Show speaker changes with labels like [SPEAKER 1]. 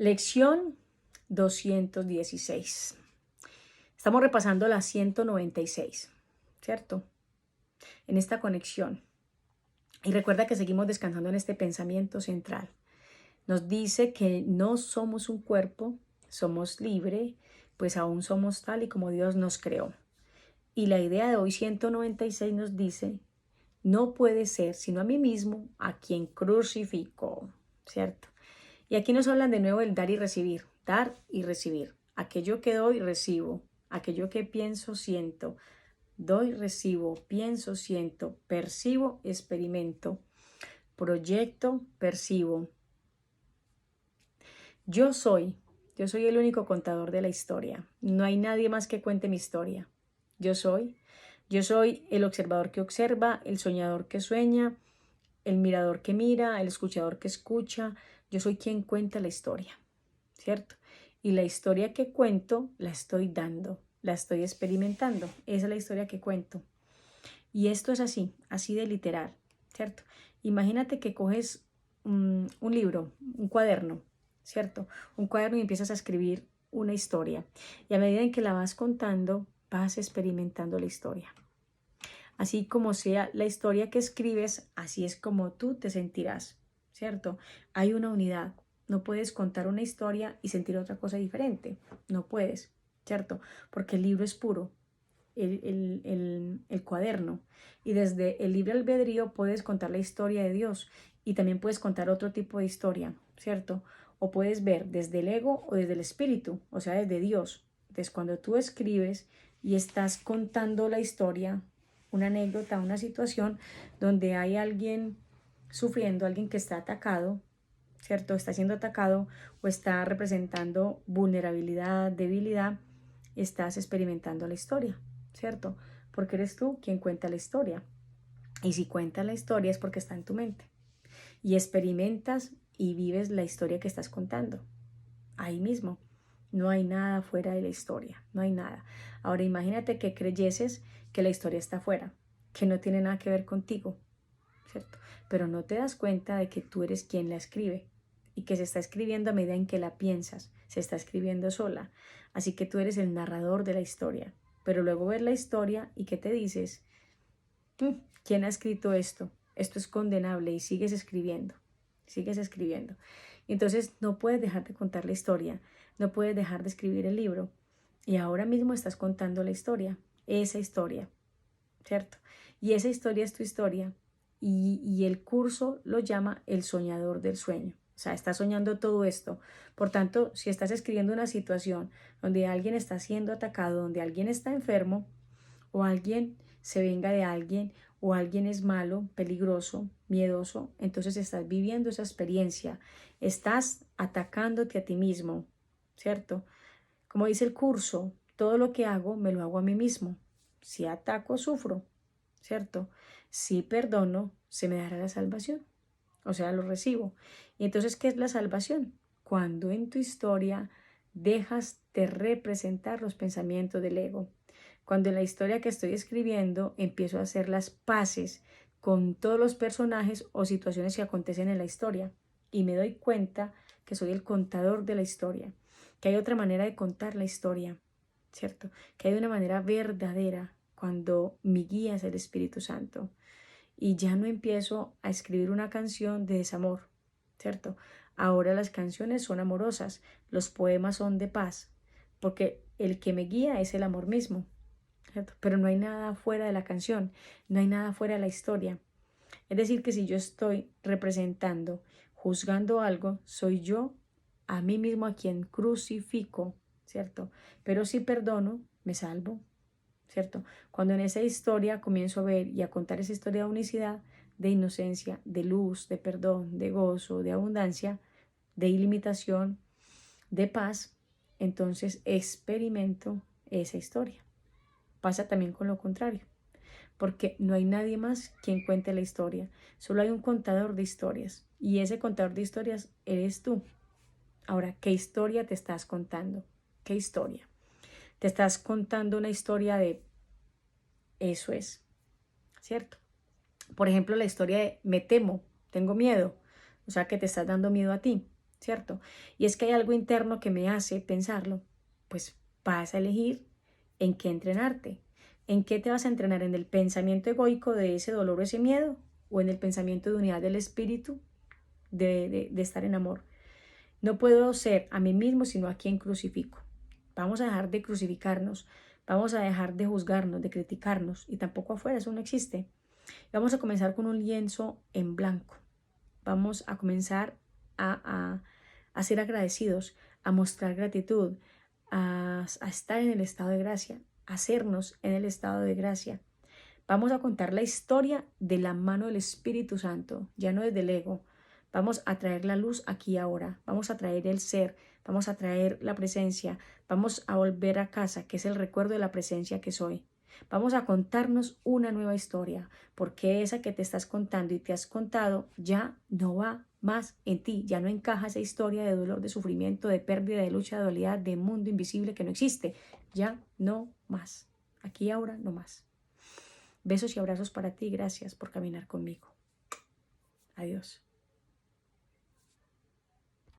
[SPEAKER 1] Lección 216. Estamos repasando la 196, ¿cierto? En esta conexión. Y recuerda que seguimos descansando en este pensamiento central. Nos dice que no somos un cuerpo, somos libre, pues aún somos tal y como Dios nos creó. Y la idea de hoy 196 nos dice, no puede ser sino a mí mismo a quien crucificó, ¿cierto? Y aquí nos hablan de nuevo del dar y recibir, dar y recibir. Aquello que doy, recibo. Aquello que pienso, siento. Doy, recibo, pienso, siento, percibo, experimento, proyecto, percibo. Yo soy el único contador de la historia. No hay nadie más que cuente mi historia. Yo soy el observador que observa, el soñador que sueña, el mirador que mira, el escuchador que escucha. Yo soy quien cuenta la historia, ¿cierto? Y la historia que cuento la estoy dando, la estoy experimentando. Esa es la historia que cuento. Y esto es así de literal, ¿cierto? Imagínate que coges un libro, un cuaderno, ¿cierto? Un cuaderno y empiezas a escribir una historia. Y a medida en que la vas contando, vas experimentando la historia. Así como sea la historia que escribes, así es como tú te sentirás, ¿cierto? Hay una unidad. No puedes contar una historia y sentir otra cosa diferente. No puedes, ¿cierto? Porque el libro es puro, el cuaderno. Y desde el libre albedrío puedes contar la historia de Dios y también puedes contar otro tipo de historia, ¿cierto? O puedes ver desde el ego o desde el espíritu, o sea, desde Dios. Entonces, cuando tú escribes y estás contando la historia, una anécdota, una situación donde hay alguien sufriendo, alguien que está atacado, ¿cierto? Está siendo atacado o está representando vulnerabilidad, debilidad, estás experimentando la historia, ¿cierto? Porque eres tú quien cuenta la historia. Y si cuentas la historia es porque está en tu mente. Y experimentas y vives la historia que estás contando. Ahí mismo. No hay nada fuera de la historia, no hay nada. Ahora imagínate que creyeses que la historia está fuera, que no tiene nada que ver contigo, ¿cierto? Pero no te das cuenta de que tú eres quien la escribe y que se está escribiendo a medida en que la piensas, se está escribiendo sola. Así que tú eres el narrador de la historia. Pero luego ves la historia y ¿qué te dices? ¿Quién ha escrito esto? Esto es condenable y sigues escribiendo, sigues escribiendo. Entonces no puedes dejar de contar la historia, no puedes dejar de escribir el libro. Y ahora mismo estás contando la historia, esa historia, ¿cierto? Y esa historia es tu historia. Y el curso lo llama el soñador del sueño. O sea, estás soñando todo esto. Por tanto, si estás escribiendo una situación donde alguien está siendo atacado, donde alguien está enfermo, o alguien se venga de alguien, o alguien es malo, peligroso, miedoso, entonces estás viviendo esa experiencia, estás atacándote a ti mismo, ¿cierto? Como dice el curso, todo lo que hago me lo hago a mí mismo. Si ataco, sufro, ¿cierto? Si perdono, se me dará la salvación, o sea, lo recibo. Y entonces, ¿qué es la salvación? Cuando en tu historia dejas de representar los pensamientos del ego. Cuando en la historia que estoy escribiendo empiezo a hacer las paces con todos los personajes o situaciones que acontecen en la historia y me doy cuenta que soy el contador de la historia, que hay otra manera de contar la historia, ¿cierto? Que hay una manera verdadera cuando mi guía es el Espíritu Santo y ya no empiezo a escribir una canción de desamor, ¿cierto? Ahora las canciones son amorosas, los poemas son de paz, porque el que me guía es el amor mismo, ¿cierto? Pero no hay nada fuera de la canción, no hay nada fuera de la historia. Es decir, que si yo estoy representando, juzgando algo, soy yo a mí mismo a quien crucifico, ¿cierto? Pero si perdono, me salvo, ¿cierto? Cuando en esa historia comienzo a ver y a contar esa historia de unicidad, de inocencia, de luz, de perdón, de gozo, de abundancia, de ilimitación, de paz, entonces experimento esa historia. Pasa también con lo contrario, porque no hay nadie más quien cuente la historia, solo hay un contador de historias y ese contador de historias eres tú. Ahora, ¿qué historia te estás contando? ¿Qué historia? Te estás contando una historia de eso es, ¿cierto? Por ejemplo, la historia de me temo, tengo miedo, o sea que te estás dando miedo a ti. ¿cierto? Y es que hay algo interno que me hace pensarlo, pues vas a elegir en qué entrenarte. ¿En qué te vas a entrenar? ¿En el pensamiento egoico de ese dolor o ese miedo? ¿O en el pensamiento de unidad del espíritu, de estar en amor? No puedo ser a mí mismo, sino a quien crucifico. Vamos a dejar de crucificarnos, vamos a dejar de juzgarnos, de criticarnos, y tampoco afuera, eso no existe. Vamos a comenzar con un lienzo en blanco. Vamos a comenzar a ser agradecidos, a mostrar gratitud, a estar en el estado de gracia, a hacernos en el estado de gracia. Vamos a contar la historia de la mano del Espíritu Santo, ya no desde el ego. Vamos a traer la luz aquí y ahora, vamos a traer el ser, vamos a traer la presencia, vamos a volver a casa, que es el recuerdo de la presencia que soy. Vamos a contarnos una nueva historia, porque esa que te estás contando y te has contado ya no va más en ti, ya no encaja esa historia de dolor, de sufrimiento, de pérdida, de lucha, de dualidad, de mundo invisible que no existe. Ya no más. Aquí y ahora no más. Besos y abrazos para ti. Gracias por caminar conmigo. Adiós.